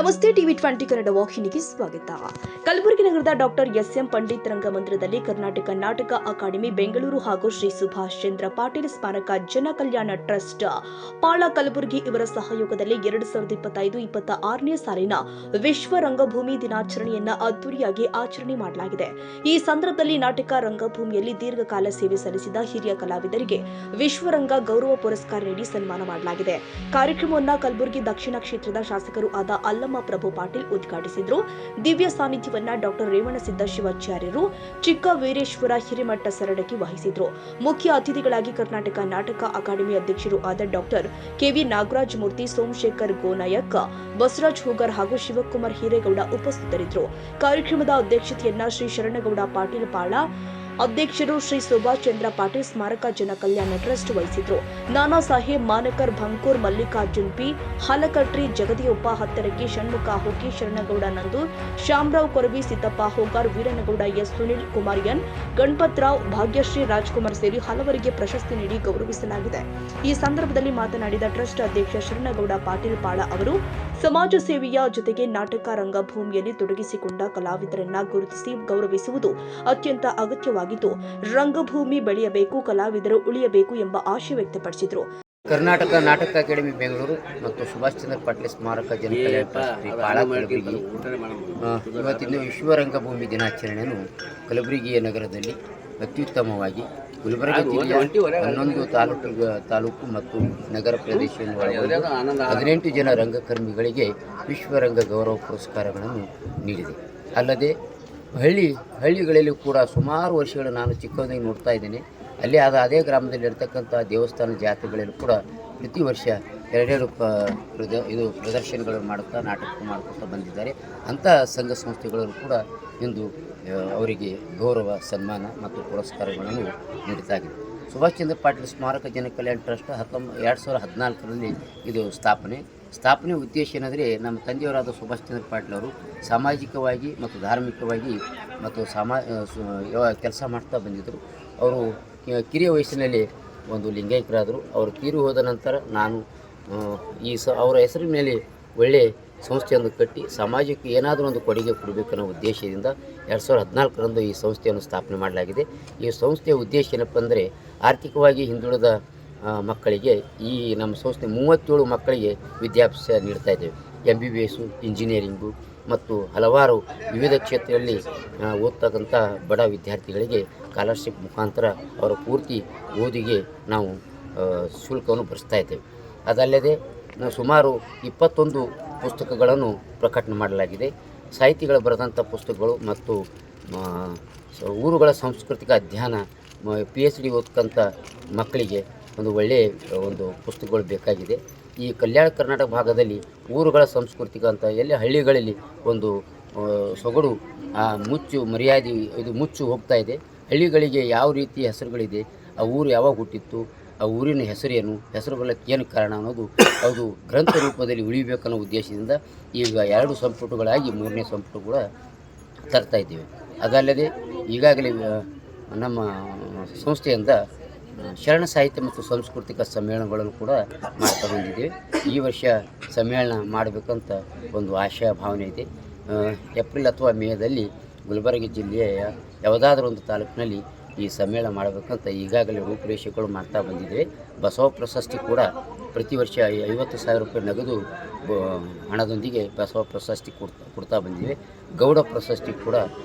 ನಮಸ್ತೆ ಟಿವಿ 20 ಕನ್ನಡ ವಾಹಿನಿಗೆ ಸ್ವಾಗತ. ಕಲಬುರಗಿ ನಗರದ ಡಾಕ್ಟರ್ ಎಸ್.ಎಂ. ಪಂಡಿತ್ ರಂಗಮಂದಿರದಲ್ಲಿ ಕರ್ನಾಟಕ ನಾಟಕ ಅಕಾಡೆಮಿ ಬೆಂಗಳೂರು ಹಾಗೂ ಶ್ರೀ ಸುಭಾಷ್ ಚಂದ್ರ ಪಾಟೀಲ್ ಸ್ಮಾರಕ ಜನ ಕಲ್ಯಾಣ ಟ್ರಸ್ಟ್ ಪಾಳ ಕಲಬುರಗಿ ಇವರ ಸಹಯೋಗದಲ್ಲಿ 2025-26ನೇ ಸಾಲಿನ ವಿಶ್ವ ರಂಗಭೂಮಿ ದಿನಾಚರಣೆಯನ್ನ ಅದ್ದೂರಿಯಾಗಿ ಆಚರಣೆ ಮಾಡಲಾಗಿದೆ. ಈ ಸಂದರ್ಭದಲ್ಲಿ ನಾಟಕ ರಂಗಭೂಮಿಯಲ್ಲಿ ದೀರ್ಘಕಾಲ ಸೇವೆ ಸಲ್ಲಿಸಿದ ಹಿರಿಯ ಕಲಾವಿದರಿಗೆ ವಿಶ್ವರಂಗ ಗೌರವ ಪುರಸ್ಕಾರ ನೀಡಿ ಸನ್ಮಾನ ಮಾಡಲಾಗಿದೆ. ಕಾರ್ಯಕ್ರಮವನ್ನು ಕಲಬುರಗಿ ದಕ್ಷಿಣ ಕ್ಷೇತ್ರದ ಶಾಸಕರು ಆದ ಅಲ್ಲಮ್ಮ ಪ್ರಭು ಪಾಟೀಲ್ ಉದ್ಘಾಟಿಸಿದರು. ದಿವ್ಯ ಸಾನ್ನಿಧ್ಯವನ್ನ ಡಾಕ್ಟರ್ ರೇವಣಸಿದ್ದ ಶಿವಾಚಾರ್ಯರು, ಚಿಕ್ಕ ವೀರೇಶ್ವರ ಹಿರೇಮಠ ಸರಡಕಿ ವಹಿಸಿದ್ರು. ಮುಖ್ಯ ಅತಿಥಿಗಳಾಗಿ ಕರ್ನಾಟಕ ನಾಟಕ ಅಕಾಡೆಮಿ ಅಧ್ಯಕ್ಷರು ಆದ ಡಾಕ್ಟರ್ ಕೆವಿ ನಾಗರಾಜ್ ಮೂರ್ತಿ, ಸೋಮಶೇಖರ್ ಗೋನಾಯಕ್, ಬಸವರಾಜ್ ಹೂಗರ್ ಹಾಗೂ ಶಿವಕುಮಾರ್ ಹಿರೇಗೌಡ ಉಪಸ್ಥಿತರಿದ್ದರು. ಕಾರ್ಯಕ್ರಮದ ಅಧ್ಯಕ್ಷತೆಯನ್ನ ಶ್ರೀ ಶರಣಗೌಡ ಪಾಟೀಲ್ ಪಾಳ, ಅಧ್ಯಕ್ಷರು ಶ್ರೀ ಸುಭಾಷ್ ಚಂದ್ರ ಪಾಟೀಲ್ ಸ್ಮಾರಕ ಜನ ಕಲ್ಯಾಣ ಟ್ರಸ್ಟ್ ವಹಿಸಿದ್ರು. ನಾನಾ ಸಾಹೇಬ್ ಮಾನಕರ್, ಭಂಕೂರ್, ಮಲ್ಲಿಕಾರ್ಜುನ್ ಪಿ, ಹಲಕಟ್ರಿ, ಜಗದಿಯೊಪ್ಪ, ಹತ್ತರಕಿ, ಷಣ್ಮುಖ ಹೋಗಿ, ಶರಣಗೌಡ ನಂದೂರ್, ಶ್ಯಾಮರಾವ್ ಕೊರವಿ, ಸಿದ್ದಪ್ಪ ಹೋಗಾರ್, ವೀರನಗೌಡ ಎಸ್, ಸುನಿಲ್ ಕುಮಾರ್ ಎನ್, ಗಣಪತರಾವ್, ಭಾಗ್ಯಶ್ರೀ, ರಾಜ್ಕುಮಾರ್ ಸೇರಿ ಹಲವರಿಗೆ ಪ್ರಶಸ್ತಿ ನೀಡಿ ಗೌರವಿಸಲಾಗಿದೆ. ಈ ಸಂದರ್ಭದಲ್ಲಿ ಮಾತನಾಡಿದ ಟ್ರಸ್ಟ್ ಅಧ್ಯಕ್ಷ ಶರಣಗೌಡ ಪಾಟೀಲ್ ಪಾಳ ಅವರು, ಸಮಾಜ ಸೇವೆಯ ಜೊತೆಗೆ ನಾಟಕ ರಂಗಭೂಮಿಯಲ್ಲಿ ತೊಡಗಿಸಿಕೊಂಡ ಕಲಾವಿದರನ್ನ ಗುರುತಿಸಿ ಗೌರವಿಸುವುದು ಅತ್ಯಂತ ಅಗತ್ಯವಾಗಿದ್ದು, ರಂಗಭೂಮಿ ಬೆಳೆಯಬೇಕು, ಕಲಾವಿದರು ಉಳಿಯಬೇಕು ಎಂಬ ಆಶಯ ವ್ಯಕ್ತಪಡಿಸಿದರು. ಕರ್ನಾಟಕ ನಾಟಕ ಅಕಾಡೆಮಿ ಬೆಂಗಳೂರು ಮತ್ತು ಸುಭಾಷ್ ಚಂದ್ರ ಪಾಟೀಲ್ ಸ್ಮಾರಕ ಜನ ಕಲ್ಯಾಣ ಟ್ರಸ್ಟ್ ಪಾಳ ಕಲಬುರಗಿ ಇವತ್ತಿನ ವಿಶ್ವ ರಂಗಭೂಮಿ ದಿನಾಚರಣೆಯನ್ನು ಕಲಬುರಗಿಯ ನಗರದಲ್ಲಿ ಅತ್ಯುತ್ತಮವಾಗಿ ಗುಲ್ಬರ್ಗ ಜಿಲ್ಲೆಯ 11 ತಾಲೂಕು ಮತ್ತು ನಗರ ಪ್ರದೇಶವನ್ನು ಒಳಗೊಂಡು 18 ಜನ ರಂಗಕರ್ಮಿಗಳಿಗೆ ವಿಶ್ವರಂಗ ಗೌರವ ಪುರಸ್ಕಾರಗಳನ್ನು ನೀಡಿದೆ. ಅಲ್ಲದೆ ಹಳ್ಳಿಗಳಲ್ಲಿ ಕೂಡ ಸುಮಾರು ವರ್ಷಗಳು ನಾನು ಚಿಕ್ಕವನಾಗಿ ನೋಡ್ತಾ ಇದ್ದೇನೆ. ಅಲ್ಲಿ ಅದೇ ಗ್ರಾಮದಲ್ಲಿರ್ತಕ್ಕಂಥ ದೇವಸ್ಥಾನ ಜಾತ್ರೆಗಳಲ್ಲೂ ಕೂಡ ಪ್ರತಿ ವರ್ಷ ಎರಡೆರಡು ಪ್ರದರ್ಶನಗಳು ನಾಟಕ ಮಾಡ್ಕೊತಾ ಬಂದಿದ್ದಾರೆ. ಅಂಥ ಸಂಘ ಸಂಸ್ಥೆಗಳಲ್ಲೂ ಕೂಡ ಇಂದು ಅವರಿಗೆ ಗೌರವ, ಸನ್ಮಾನ ಮತ್ತು ಪುರಸ್ಕಾರಗಳನ್ನು ನೀಡುತ್ತಾಗಿದೆ. ಸುಭಾಷ್ ಚಂದ್ರ ಪಾಟೀಲ್ ಸ್ಮಾರಕ ಜನ ಕಲ್ಯಾಣ ಟ್ರಸ್ಟ್ 2014ರಲ್ಲಿ ಇದು ಸ್ಥಾಪನೆ ಉದ್ದೇಶ ಏನೆಂದರೆ, ನಮ್ಮ ತಂದೆಯವರಾದ ಸುಭಾಷ್ ಚಂದ್ರ ಪಾಟೀಲ್ ಅವರು ಸಾಮಾಜಿಕವಾಗಿ ಮತ್ತು ಧಾರ್ಮಿಕವಾಗಿ ಮತ್ತು ಕೆಲಸ ಮಾಡ್ತಾ ಬಂದಿದ್ದರು. ಅವರು ಕಿರಿಯ ವಯಸ್ಸಿನಲ್ಲಿ ಒಂದು ಲಿಂಗೈಕ್ಯರಾದರು. ಅವರು ತೀರಿ ಹೋದ ನಂತರ ನಾನು ಅವರ ಹೆಸರಿನ ಮೇಲೆ ಒಳ್ಳೆಯ ಸಂಸ್ಥೆಯನ್ನು ಕಟ್ಟಿ ಸಮಾಜಕ್ಕೆ ಏನಾದರೂ ಒಂದು ಕೊಡುಗೆ ಕೊಡಬೇಕನ್ನೋ ಉದ್ದೇಶದಿಂದ 2014ರಂದು ಈ ಸಂಸ್ಥೆಯನ್ನು ಸ್ಥಾಪನೆ ಮಾಡಲಾಗಿದೆ. ಈ ಸಂಸ್ಥೆಯ ಉದ್ದೇಶ ಏನಪ್ಪ ಅಂದರೆ, ಆರ್ಥಿಕವಾಗಿ ಹಿಂದುಳಿದ ಮಕ್ಕಳಿಗೆ ಈ ನಮ್ಮ ಸಂಸ್ಥೆ 37 ಮಕ್ಕಳಿಗೆ ವಿದ್ಯಾಭ್ಯಾಸ ನೀಡ್ತಾ ಇದ್ದೇವೆ. MBBS, ಇಂಜಿನಿಯರಿಂಗು ಮತ್ತು ಹಲವಾರು ವಿವಿಧ ಕ್ಷೇತ್ರದಲ್ಲಿ ಓದ್ತಕ್ಕಂಥ ಬಡ ವಿದ್ಯಾರ್ಥಿಗಳಿಗೆ ಸ್ಕಾಲರ್ಶಿಪ್ ಮುಖಾಂತರ ಅವರ ಪೂರ್ತಿ ಓದಿಗೆ ನಾವು ಶುಲ್ಕವನ್ನು ಭರಿಸ್ತಾ ಇದ್ದೇವೆ. ಅದಲ್ಲದೆ ಸುಮಾರು 21 ಪುಸ್ತಕಗಳನ್ನು ಪ್ರಕಟಣೆ ಮಾಡಲಾಗಿದೆ. ಸಾಹಿತಿಗಳು ಬರೆದಂಥ ಪುಸ್ತಕಗಳು ಮತ್ತು ಊರುಗಳ ಸಾಂಸ್ಕೃತಿಕ ಅಧ್ಯಯನ PhD ಓದ್ಕಂಥ ಮಕ್ಕಳಿಗೆ ಒಂದು ಒಳ್ಳೆಯ ಪುಸ್ತಕಗಳು ಬೇಕಾಗಿದೆ. ಈ ಕಲ್ಯಾಣ ಕರ್ನಾಟಕ ಭಾಗದಲ್ಲಿ ಊರುಗಳ ಸಾಂಸ್ಕೃತಿಕ ಅಂತ ಎಲ್ಲಿ ಹಳ್ಳಿಗಳಲ್ಲಿ ಒಂದು ಸೊಗಡು ಮರ್ಯಾದೆ ಮುಚ್ಚು ಹೋಗ್ತಾ ಇದೆ. ಹಳ್ಳಿಗಳಿಗೆ ಯಾವ ರೀತಿ ಹೆಸರುಗಳಿದೆ, ಆ ಊರು ಯಾವಾಗ ಹುಟ್ಟಿತ್ತು, ಆ ಊರಿನ ಹೆಸರೇನು, ಹೆಸರು ಬರಲಿಕ್ಕೆ ಏನು ಕಾರಣ ಅನ್ನೋದು ಅದು ಗ್ರಂಥ ರೂಪದಲ್ಲಿ ಉಳಿಬೇಕನ್ನೋ ಉದ್ದೇಶದಿಂದ ಈಗ 2 ಸಂಪುಟಗಳಾಗಿ 3ನೇ ಸಂಪುಟ ಕೂಡ ತರ್ತಾ ಇದ್ದೇವೆ. ಅದಲ್ಲದೆ ಈಗಾಗಲೇ ನಮ್ಮ ಸಂಸ್ಥೆಯಿಂದ ಶರಣ ಸಾಹಿತ್ಯ ಮತ್ತು ಸಾಂಸ್ಕೃತಿಕ ಸಮ್ಮೇಳನಗಳನ್ನು ಕೂಡ ಮಾಡ್ತಾ ಬಂದಿದ್ದೇವೆ. ಈ ವರ್ಷ ಸಮ್ಮೇಳನ ಮಾಡಬೇಕಂತ ಒಂದು ಆಶಯ ಭಾವನೆ ಇದೆ. ಏಪ್ರಿಲ್ ಅಥವಾ ಮೇದಲ್ಲಿ ಗುಲ್ಬರ್ಗ ಜಿಲ್ಲೆಯ ಯಾವುದಾದ್ರೂ ಒಂದು ತಾಲೂಕಿನಲ್ಲಿ ಈ ಸಮ್ಮೇಳನ ಮಾಡಬೇಕಂತ ಈಗಾಗಲೇ ರೂಪುರೇಷೆಗಳು ಮಾಡ್ತಾ ಬಂದಿದ್ದೇವೆ. ಬಸವ ಪ್ರಶಸ್ತಿ ಕೂಡ ಪ್ರತಿ ವರ್ಷ 50,000 ರೂಪಾಯಿ ನಗದು ಹಣದೊಂದಿಗೆ ಬಸವ ಪ್ರಶಸ್ತಿ ಕೊಡ್ತಾ ಬಂದಿದ್ದೇವೆ. ಗೌಡ ಪ್ರಶಸ್ತಿ ಕೂಡ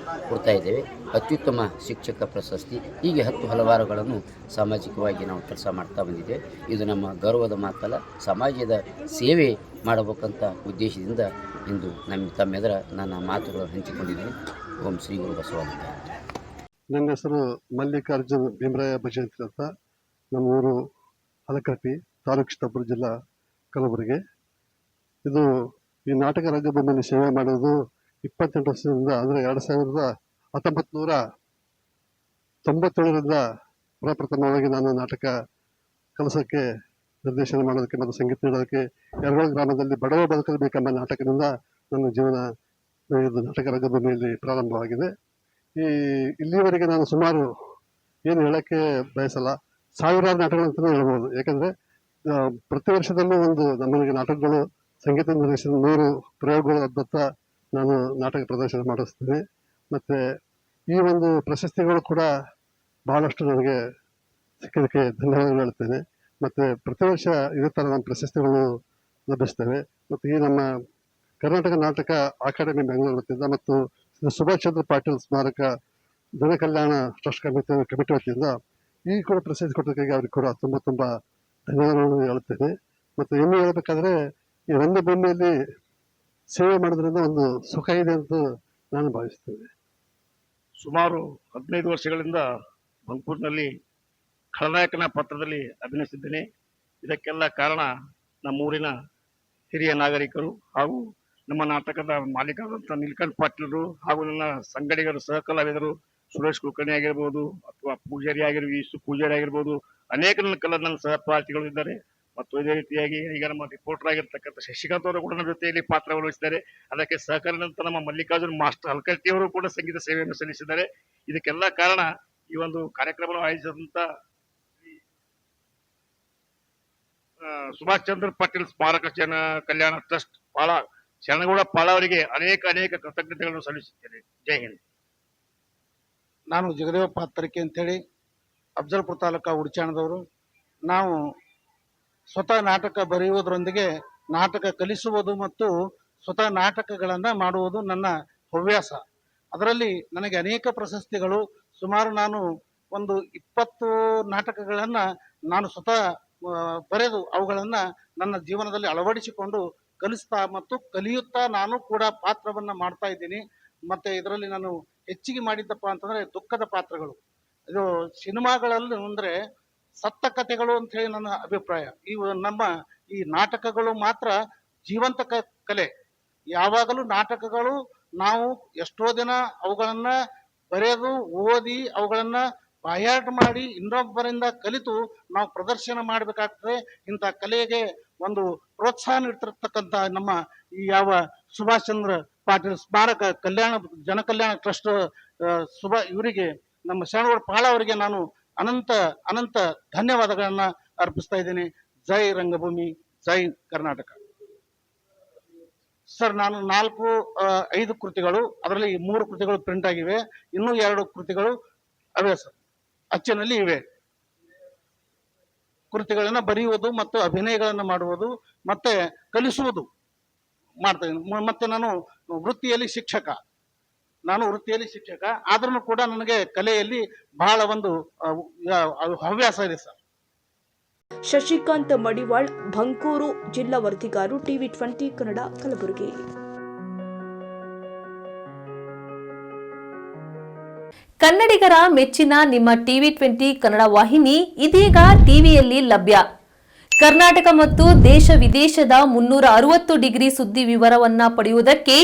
ಕೊಡ್ತಾ ಇದ್ದೇವೆ. ಅತ್ಯುತ್ತಮ ಶಿಕ್ಷಕ ಪ್ರಶಸ್ತಿ, ಹೀಗೆ ಹಲವಾರುಗಳನ್ನು ಸಾಮಾಜಿಕವಾಗಿ ನಾವು ಕೆಲಸ ಮಾಡ್ತಾ ಬಂದಿದ್ದೇವೆ. ಇದು ನಮ್ಮ ಗೌರವದ ಮಾತಲ್ಲ, ಸಮಾಜದ ಸೇವೆ ಮಾಡಬೇಕಂತ ಉದ್ದೇಶದಿಂದ ಇಂದು ತಮ್ಮೆದುರ ನನ್ನ ಮಾತುಗಳನ್ನು ಹಂಚಿಕೊಂಡಿದ್ದೀನಿ. ಓಂ ಶ್ರೀ ಗುರು ಬಸವಾನಂದ. ನನ್ನ ಹೆಸರು ಮಲ್ಲಿಕಾರ್ಜುನ್ ಭೀಮರಾಯ ಭಜಂತ್ರಿ ಅಂತ. ನಮ್ಮ ಊರು ಹಲಕಟ್ಟಿ, ತಾಲೂಕು ಚಿತ್ತಾಪುರ, ಜಿಲ್ಲಾ ಕಲಬುರಗಿ. ಇದು ಈ ನಾಟಕ ರಂಗಭೂಮಿಯಲ್ಲಿ ಸೇವೆ ಮಾಡೋದು 28 ವರ್ಷದಿಂದ, ಅಂದರೆ 1997ರಿಂದ ಪ್ರಪ್ರಥಮವಾಗಿ ನಾನು ನಾಟಕ ಕೆಲಸಕ್ಕೆ ನಿರ್ದೇಶನ ಮಾಡೋದಕ್ಕೆ ಮತ್ತು ಸಂಗೀತ ನೀಡೋದಕ್ಕೆ ಯರಗೋಳ ಗ್ರಾಮದಲ್ಲಿ ಬಡವ ಬದುಕಬೇಕೆಂಬ ನಾಟಕದಿಂದ ನನ್ನ ಜೀವನ ಇದು ನಾಟಕ ರಂಗಭೂಮಿಯಲ್ಲಿ ಪ್ರಾರಂಭವಾಗಿದೆ. ಇಲ್ಲಿವರೆಗೆ ನಾನು ಸುಮಾರು ಏನು ಹೇಳೋಕ್ಕೆ ಬಯಸಲ್ಲ, ಸಾವಿರಾರು ನಾಟಕಗಳಂತಲೇ ಹೇಳ್ಬೋದು. ಯಾಕಂದರೆ ಪ್ರತಿ ವರ್ಷದಲ್ಲೂ ನಮಗೆ ನಾಟಕಗಳು ಸಂಗೀತ ನಿರ್ದೇಶನ 100 ಪ್ರಯೋಗಗಳ ಅದ್ಭುತ ನಾನು ನಾಟಕ ಪ್ರದರ್ಶನ ಮಾಡಿಸ್ತೇನೆ. ಮತ್ತು ಈ ಒಂದು ಪ್ರಶಸ್ತಿಗಳು ಕೂಡ ಬಹಳಷ್ಟು ನನಗೆ ಸಿಕ್ಕಿದ್ದಕ್ಕೆ ಧನ್ಯವಾದಗಳು ಹೇಳ್ತೇನೆ. ಮತ್ತು ಪ್ರತಿ ವರ್ಷ ಇದೇ ಥರ ನಮ್ಮ ಪ್ರಶಸ್ತಿಗಳು ಲಭಿಸ್ತವೆ. ಮತ್ತು ಈ ನಮ್ಮ ಕರ್ನಾಟಕ ನಾಟಕ ಅಕಾಡೆಮಿ ಬೆಂಗಳೂರು ವತಿಯಿಂದ ಮತ್ತು ಸುಭಾಷ್ ಚಂದ್ರ ಪಾಟೀಲ್ ಸ್ಮಾರಕ ಜನಕಲ್ಯಾಣ ಟ್ರಸ್ಟ್ ಕಮಿಟಿ ವತಿಯಿಂದ ಈ ಕೂಡ ಪ್ರಶಸ್ತಿ ಕೊಟ್ಟದಕ್ಕಾಗಿ ಅವ್ರಿಗೆ ಕೂಡ ತುಂಬ ಧನ್ಯವಾದಗಳನ್ನು ಹೇಳ್ತೇನೆ. ಮತ್ತು ಇನ್ನು ಹೇಳಬೇಕಾದ್ರೆ ಈ ರಂಗಭೂಮಿಯಲ್ಲಿ ಸೇವೆ ಮಾಡೋದ್ರಿಂದ ಒಂದು ಸುಖ ಇದೆ ಅಂತ ನಾನು ಭಾವಿಸ್ತೇನೆ. ಸುಮಾರು 15 ವರ್ಷಗಳಿಂದ ಬಂಕೂರಿನಲ್ಲಿ ಖಳನಾಯಕನ ಪಾತ್ರದಲ್ಲಿ ಅಭಿನಯಿಸಿದ್ದೇನೆ. ಇದಕ್ಕೆಲ್ಲ ಕಾರಣ ನಮ್ಮೂರಿನ ಹಿರಿಯ ನಾಗರಿಕರು ಹಾಗೂ ನಮ್ಮ ನಾಟಕದ ಮಾಲೀಕರಾದಂಥ ನೀಲಕಂಠ ಪಾಟೀಲರು ಹಾಗೂ ನನ್ನ ಸಂಗಡಿಗರು ಸಹಕಲಾವಿದರು ಸುರೇಶ್ ಕುಲಕರ್ಣಿ ಆಗಿರ್ಬೋದು ಅಥವಾ ಪೂಜಾರಿ ಯೀಸು ಪೂಜಾರಿ ಆಗಿರ್ಬೋದು, ಅನೇಕ ನನ್ನ ಸಹಪಾಠಿಗಳು ಇದ್ದಾರೆ. ಮತ್ತು ಇದೇ ರೀತಿಯಾಗಿ ಈಗ ನಮ್ಮ ರಿಪೋರ್ಟರ್ ಆಗಿರ್ತಕ್ಕಂಥ ಶಶಿಕಾಂತ್ ಅವರು ಕೂಡ ನಮ್ಮ ಜೊತೆಯಲ್ಲಿ ಪಾತ್ರ ವಹಿಸಿದ್ದಾರೆ. ಅದಕ್ಕೆ ಸಹಕರಿಸಿದಂಥ ನಮ್ಮ ಮಲ್ಲಿಕಾರ್ಜುನ್ ಮಾಸ್ಟರ್ ಹಲ್ಕಟ್ಟಿಯವರು ಕೂಡ ಸಂಗೀತ ಸೇವೆಯನ್ನು ಸಲ್ಲಿಸಿದ್ದಾರೆ. ಇದಕ್ಕೆಲ್ಲ ಕಾರಣ ಈ ಒಂದು ಕಾರ್ಯಕ್ರಮವನ್ನು ಆಯೋಜಿಸಿದಂಥ ಸುಭಾಷ್ ಚಂದ್ರ ಪಾಟೀಲ್ ಸ್ಮಾರಕ ಜನ ಕಲ್ಯಾಣ ಟ್ರಸ್ಟ್ ಶರಣಗೌಡ ಪಾಳ ಅವರಿಗೆ ಅನೇಕ ಕೃತಜ್ಞತೆಗಳನ್ನು ಸಲ್ಲಿಸುತ್ತೇನೆ. ಜೈ ಹಿಂದ್. ನಾನು ಜಗದೇವಪ್ಪ ತರಕೆ ಅಂತೇಳಿ ಅಫ್ಜಲ್ಪುರ ತಾಲೂಕಾ ಉಡ್ಚಾಣದವರು. ನಾವು ಸ್ವತಃ ನಾಟಕ ಬರೆಯುವುದರೊಂದಿಗೆ ನಾಟಕ ಕಲಿಸುವುದು ಮತ್ತು ಸ್ವತಃ ನಾಟಕಗಳನ್ನು ಮಾಡುವುದು ನನ್ನ ಹವ್ಯಾಸ. ಅದರಲ್ಲಿ ನನಗೆ ಅನೇಕ ಪ್ರಶಸ್ತಿಗಳು, ಸುಮಾರು ನಾನು ಒಂದು 20 ನಾಟಕಗಳನ್ನು ನಾನು ಸ್ವತಃ ಬರೆದು ಅವುಗಳನ್ನು ನನ್ನ ಜೀವನದಲ್ಲಿ ಅಳವಡಿಸಿಕೊಂಡು ಕಲಿಸ್ತಾ ಮತ್ತು ಕಲಿಯುತ್ತಾ ನಾನು ಕೂಡ ಪಾತ್ರವನ್ನು ಮಾಡ್ತಾ ಇದ್ದೀನಿ. ಮತ್ತು ಇದರಲ್ಲಿ ನಾನು ಹೆಚ್ಚಿಗೆ ಮಾಡಿದ್ದಪ್ಪ ಅಂತಂದರೆ ದುಃಖದ ಪಾತ್ರಗಳು. ಇದು ಸಿನಿಮಾಗಳಲ್ಲಿ ಅಂದರೆ ಸತ್ತ ಕಥೆಗಳು ಅಂತ ಹೇಳಿ ನನ್ನ ಅಭಿಪ್ರಾಯ. ನಮ್ಮ ಈ ನಾಟಕಗಳು ಮಾತ್ರ ಜೀವಂತ ಕಲೆ. ಯಾವಾಗಲೂ ನಾಟಕಗಳು ನಾವು ಎಷ್ಟೋ ದಿನ ಅವುಗಳನ್ನು ಬರೆದು ಓದಿ ಅವುಗಳನ್ನು ಬಾಯಾಟ ಮಾಡಿ ಇನ್ನೊಬ್ಬರಿಂದ ಕಲಿತು ನಾವು ಪ್ರದರ್ಶನ ಮಾಡಬೇಕಾಗ್ತದೆ. ಇಂಥ ಕಲೆಗೆ ಒಂದು ಪ್ರೋತ್ಸಾಹ ನೀಡ್ತಿರ್ತಕ್ಕಂಥ ನಮ್ಮ ಈ ಯಾವ ಸುಭಾಷ್ ಚಂದ್ರ ಪಾಟೀಲ್ ಸ್ಮಾರಕ ಜನಕಲ್ಯಾಣ ಟ್ರಸ್ಟ್ ಇವರಿಗೆ ನಮ್ಮ ಶರಣಗೌಡ ಪಾಳ ಅವರಿಗೆ ನಾನು ಅನಂತ ಧನ್ಯವಾದಗಳನ್ನ ಅರ್ಪಿಸ್ತಾ ಇದ್ದೀನಿ. ಜೈ ರಂಗಭೂಮಿ, ಜೈ ಕರ್ನಾಟಕ. ಸರ್, ನಾನು 5 ಕೃತಿಗಳು, ಅದರಲ್ಲಿ 3 ಕೃತಿಗಳು ಪ್ರಿಂಟ್ ಆಗಿವೆ, ಇನ್ನೂ 2 ಕೃತಿಗಳು ಅವೇ ಸರ್ ಅಚ್ಚಿನಲ್ಲಿ ಇವೆ. ಕೃತಿಗಳನ್ನು ಬರೆಯುವುದು ಮತ್ತು ಅಭಿನಯಗಳನ್ನು ಮಾಡುವುದು ಮತ್ತೆ ಕಲಿಸುವುದು ಮಾಡ್ತಾ ಇದ್ದೀನಿ. ಮತ್ತೆ ನಾನು ವೃತ್ತಿಯಲ್ಲಿ ಶಿಕ್ಷಕ. ಆದ್ರೂ ಕೂಡ ನನಗೆ ಕಲೆಯಲ್ಲಿ ಬಹಳ ಒಂದು ಹವ್ಯಾಸ ಇದೆ ಸರ್. ಶಶಿಕಾಂತ್ ಮಡಿವಾಳ್, ಬಂಕೂರು ಜಿಲ್ಲಾ ವರದಿಗಾರರು, ಟಿವಿ 20 ಕನ್ನಡ, ಕಲಬುರಗಿ. ಕನ್ನಡಿಗರ ಮೆಚ್ಚಿನ ನಿಮ್ಮ ಟಿವಿ 20 ಕನ್ನಡ ವಾಹಿನಿ ಇದೀಗ ಟಿವಿಯಲ್ಲಿ ಲಭ್ಯ. ಕರ್ನಾಟಕ ಮತ್ತು ದೇಶ ವಿದೇಶದ 360 ಡಿಗ್ರಿ ಸುದ್ದಿ ವಿವರವನ್ನ ಪಡೆಯುವುದಕ್ಕೆ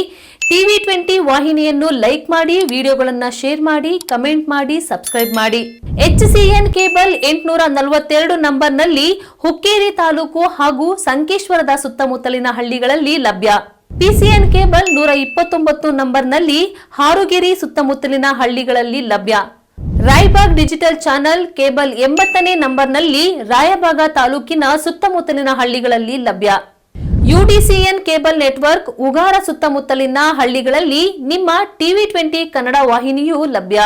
ಟಿವಿ 20 ವಾಹಿನಿಯನ್ನು ಲೈಕ್ ಮಾಡಿ, ವಿಡಿಯೋಗಳನ್ನು ಶೇರ್ ಮಾಡಿ, ಕಮೆಂಟ್ ಮಾಡಿ, ಸಬ್ಸ್ಕ್ರೈಬ್ ಮಾಡಿ. HCN ಕೇಬಲ್ 842 ನಂಬರ್ನಲ್ಲಿ ಹುಕ್ಕೇರಿ ತಾಲೂಕು ಹಾಗೂ ಸಂಕೇಶ್ವರದ ಸುತ್ತಮುತ್ತಲಿನ ಹಳ್ಳಿಗಳಲ್ಲಿ ಲಭ್ಯ. PCN ಕೇಬಲ್ 129 ನಂಬರ್ನಲ್ಲಿ ಹಾರುಗೆರೆ ಸುತ್ತಮುತ್ತಲಿನ ಹಳ್ಳಿಗಳಲ್ಲಿ ಲಭ್ಯ. ರಾಯಬಾಗ್ ಡಿಜಿಟಲ್ ಚಾನೆಲ್ ಕೇಬಲ್ 80ನೇ ನಂಬರ್ನಲ್ಲಿ ರಾಯಬಾಗ ತಾಲೂಕಿನ ಸುತ್ತಮುತ್ತಲಿನ ಹಳ್ಳಿಗಳಲ್ಲಿ ಲಭ್ಯ. UDCN ಕೇಬಲ್ ನೆಟ್ವರ್ಕ್ ಉಗಾರ ಸುತ್ತಮುತ್ತಲಿನ ಹಳ್ಳಿಗಳಲ್ಲಿ ನಿಮ್ಮ ಟಿವಿ 20 ಕನ್ನಡ ವಾಹಿನಿಯೂ ಲಭ್ಯ.